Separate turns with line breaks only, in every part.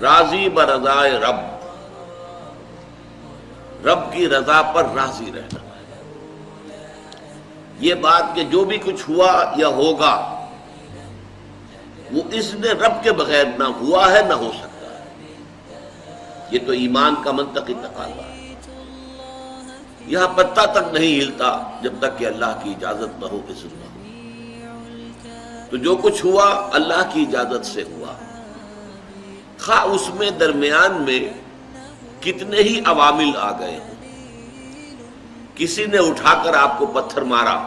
راضی برضائے رب، رب کی رضا پر راضی رہنا۔ یہ بات کہ جو بھی کچھ ہوا یا ہوگا وہ اذن رب کے بغیر نہ ہوا ہے نہ ہو سکتا ہے، یہ تو ایمان کا منطقی تقاضا ہے۔ یہاں پتا تک نہیں ہلتا جب تک کہ اللہ کی اجازت نہ ہو، اذن نہ ہو۔ تو جو کچھ ہوا اللہ کی اجازت سے ہوا، خواہ اس میں درمیان میں کتنے ہی عوامل آ گئے ہوں۔ کسی نے اٹھا کر آپ کو پتھر مارا،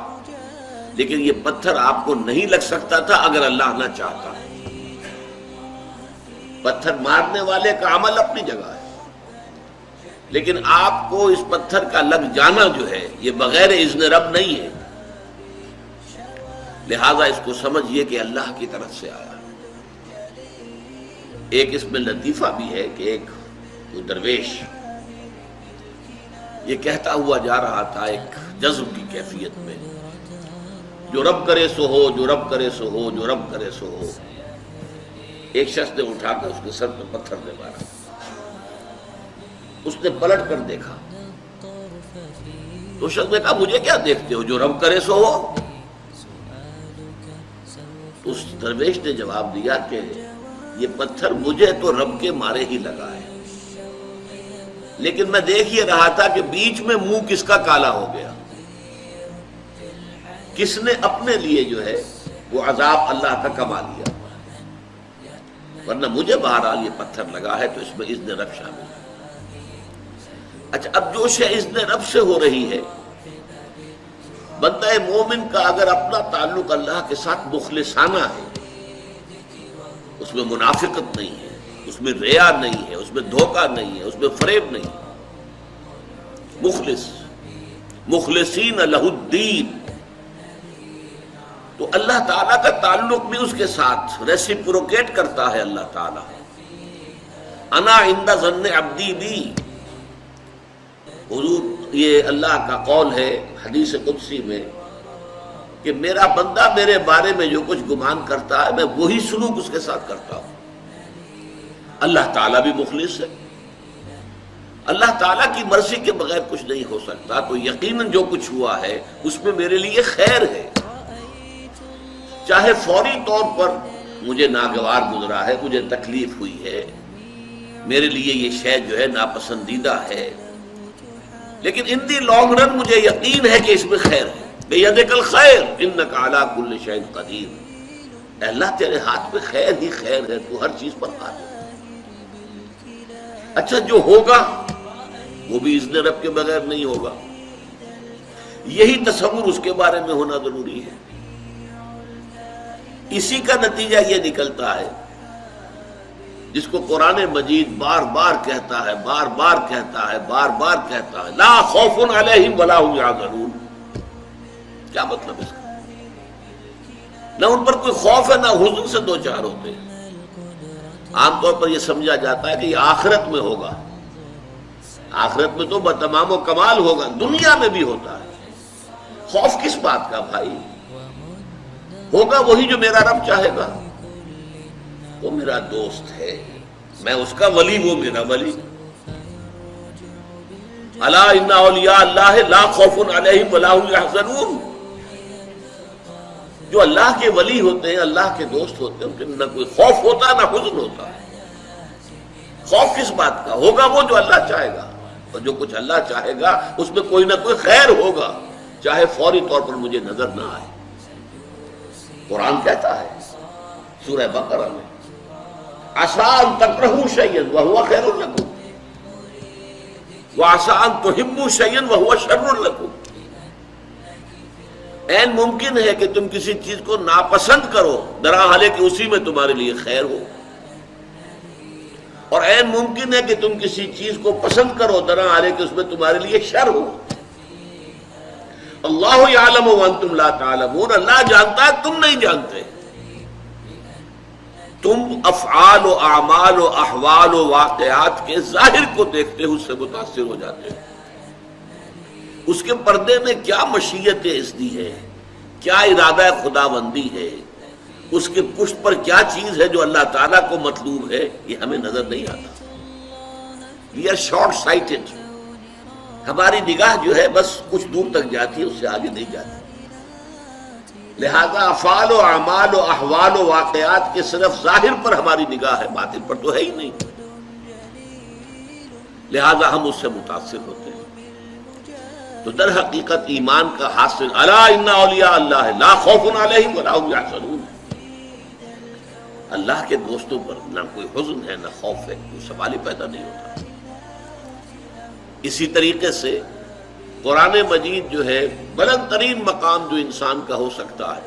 لیکن یہ پتھر آپ کو نہیں لگ سکتا تھا اگر اللہ نہ چاہتا۔ پتھر مارنے والے کا عمل اپنی جگہ ہے، لیکن آپ کو اس پتھر کا لگ جانا جو ہے یہ بغیر اذن رب نہیں ہے، لہذا اس کو سمجھیے کہ اللہ کی طرف سے آیا۔ ایک اس میں لطیفہ بھی ہے کہ ایک درویش یہ کہتا ہوا جا رہا تھا ایک جذب کی کیفیت میں، جو رب کرے سو ہو، جو رب کرے سو ہو، جو رب کرے سو ہو۔ ایک شخص نے اٹھا کر اس کے سر پہ پتھر نے مارا، اس نے پلٹ کر دیکھا تو شخص نے کہا مجھے کیا دیکھتے ہو، جو رب کرے سو ہو۔ اس درویش نے جواب دیا کہ یہ پتھر مجھے تو رب کے مارے ہی لگا ہے، لیکن میں دیکھ یہ رہا تھا کہ بیچ میں منہ کس کا کالا ہو گیا، کس نے اپنے لیے جو ہے وہ عذاب اللہ کا کما لیا، ورنہ مجھے بہرحال یہ پتھر لگا ہے تو اس میں اذن رب شامل ہے۔ اچھا، اب جو شے اذن رب سے ہو رہی ہے، بندہ مومن کا اگر اپنا تعلق اللہ کے ساتھ مخلصانہ ہے، اس میں منافقت نہیں ہے، اس میں ریا نہیں ہے، اس میں دھوکہ نہیں ہے، اس میں فریب نہیں ہے، مخلصین لہ الدین، تو اللہ تعالیٰ کا تعلق بھی اس کے ساتھ ریسیپروکیٹ کرتا ہے۔ اللہ تعالیٰ انا عند ظن عبدی بی، حضور یہ اللہ کا قول ہے حدیث قدسی میں کہ میرا بندہ میرے بارے میں جو کچھ گمان کرتا ہے میں وہی سلوک اس کے ساتھ کرتا ہوں۔ اللہ تعالیٰ بھی مخلص ہے، اللہ تعالیٰ کی مرضی کے بغیر کچھ نہیں ہو سکتا، تو یقیناً جو کچھ ہوا ہے اس میں میرے لیے خیر ہے، چاہے فوری طور پر مجھے ناگوار گزرا ہے، مجھے تکلیف ہوئی ہے، میرے لیے یہ شے جو ہے ناپسندیدہ ہے، لیکن ان دی لانگ رن مجھے یقین ہے کہ اس میں خیر ہے۔ بیدک الخیر انک علی کل شیء قدیر، اے اللہ تیرے ہاتھ میں خیر ہی خیر ہے، تو ہر چیز پر قادر ہے۔ اچھا، جو ہوگا وہ بھی اذن رب کے بغیر نہیں ہوگا، یہی تصور اس کے بارے میں ہونا ضروری ہے۔ اسی کا نتیجہ یہ نکلتا ہے جس کو قرآن مجید بار بار کہتا ہے، بار بار کہتا ہے، بار بار کہتا ہے، لا خوف علیہم ولا هم یحزنون۔ کیا مطلب اس کا؟ نہ ان پر کوئی خوف ہے نہ حزن سے دو چار ہوتے ہیں۔ عام طور پر یہ سمجھا جاتا ہے کہ یہ آخرت میں ہوگا، آخرت میں تو بتمام و کمال ہوگا، دنیا میں بھی ہوتا ہے۔ خوف کس بات کا بھائی؟ ہوگا وہی جو میرا رب چاہے گا، وہ میرا دوست ہے، میں اس کا ولی، وہ میرا ولی۔ الا ان اولیاء اللہ لا خوف علیہم ولا هم یحزنون، جو اللہ کے ولی ہوتے ہیں، اللہ کے دوست ہوتے ہیں، ان کے نہ کوئی خوف ہوتا نہ حزن ہوتا۔ خوف کس بات کا؟ ہوگا وہ جو اللہ چاہے گا، اور جو کچھ اللہ چاہے گا اس میں کوئی نہ کوئی خیر ہوگا، چاہے فوری طور پر مجھے نظر نہ آئے۔ قرآن کہتا ہے سورہ بقرہ میں، عسیٰ ان تکرہوا شیئا وہو خیر لکم وعسیٰ ان تحبوا شیئا وہو شر لکم، عین ممکن ہے کہ تم کسی چیز کو ناپسند کرو درحالے کہ اسی میں تمہارے لیے خیر ہو، اور عین ممکن ہے کہ تم کسی چیز کو پسند کرو درحالے کہ اس میں تمہارے لیے شر ہو۔ اللہ یعلم وانتم لا تعلمون، اللہ جانتا ہے تم نہیں جانتے۔ تم افعال و اعمال و احوال و واقعات کے ظاہر کو دیکھتے ہو، اس سے متاثر ہو جاتے ہو، اس کے پردے میں کیا مشیت اذنی ہے، کیا ارادہ خداوندی ہے، اس کے پشت پر کیا چیز ہے جو اللہ تعالیٰ کو مطلوب ہے، یہ ہمیں نظر نہیں آتا. We are short sighted. ہماری نگاہ جو ہے بس کچھ دور تک جاتی ہے، اس سے آگے نہیں جاتی. لہذا افعال و اعمال و احوال و واقعات کے صرف ظاہر پر ہماری نگاہ ہے، باطن پر تو ہے ہی نہیں. لہذا ہم اس سے متاثر ہوتے ہیں. تو در حقیقت ایمان کا حاصل الا ان اولیاء اللہ لا خوف علیہم ولا هم یحزنون. اللہ کے دوستوں پر نہ کوئی حزن ہے نہ خوف ہے، کوئی سوال ہی پیدا نہیں ہوتا. اسی طریقے سے قرآن مجید جو ہے بلند ترین مقام جو انسان کا ہو سکتا ہے،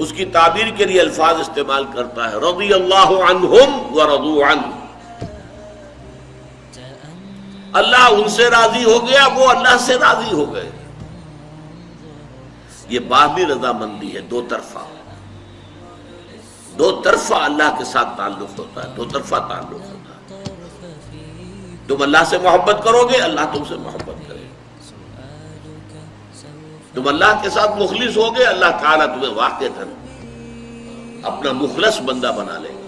اس کی تعبیر کے لیے الفاظ استعمال کرتا ہے رضی اللہ عنہم ورضوا عنہ. اللہ ان سے راضی ہو گیا، وہ اللہ سے راضی ہو گئے. یہ باہمی رضامندی ہے، دو طرفہ. دو طرفہ اللہ کے ساتھ تعلق ہوتا ہے، دو طرفہ تعلق ہوتا ہے. تم اللہ سے محبت کرو گے، اللہ تم سے محبت کرے گا. تم اللہ کے ساتھ مخلص ہوگے، اللہ تعالیٰ تمہیں واقعتاً اپنا مخلص بندہ بنا لے گا.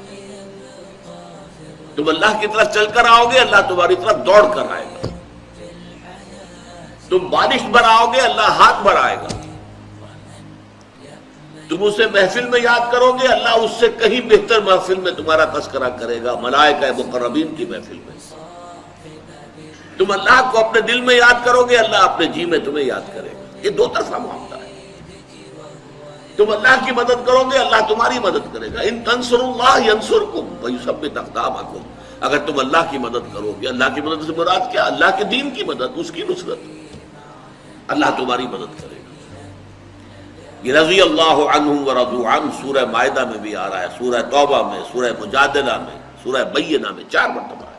تم اللہ کی طرف چل کر آؤ گے، اللہ تمہاری طرف دوڑ کر آئے گا. تم بارش برآؤ گے، اللہ ہاتھ بڑھائے گا. تم اسے محفل میں یاد کرو گے، اللہ اس سے کہیں بہتر محفل میں تمہارا تذکرہ کرے گا، ملائکہ مقربین کی محفل میں. تم اللہ کو اپنے دل میں یاد کرو گے، اللہ اپنے جی میں تمہیں یاد کرے گا. یہ دو طرفہ معاملہ ہے. تم اللہ کی مدد کرو گے، اللہ تمہاری مدد کرے گا. ان تنصروا اللہ ینصرکم ویثبت اقدامکم. اگر تم اللہ کی مدد کرو گے، اللہ کی مدد سے مراد کیا؟ اللہ کے دین کی مدد، اس کی نصرت. اللہ تمہاری مدد کرے گا. یہ رضی اللہ عنہم ورضوا عنہ سورہ مائدہ میں بھی آ رہا ہے، سورہ توبہ میں، سورہ مجادلہ میں، سورہ بینہ میں 4 مرتبہ.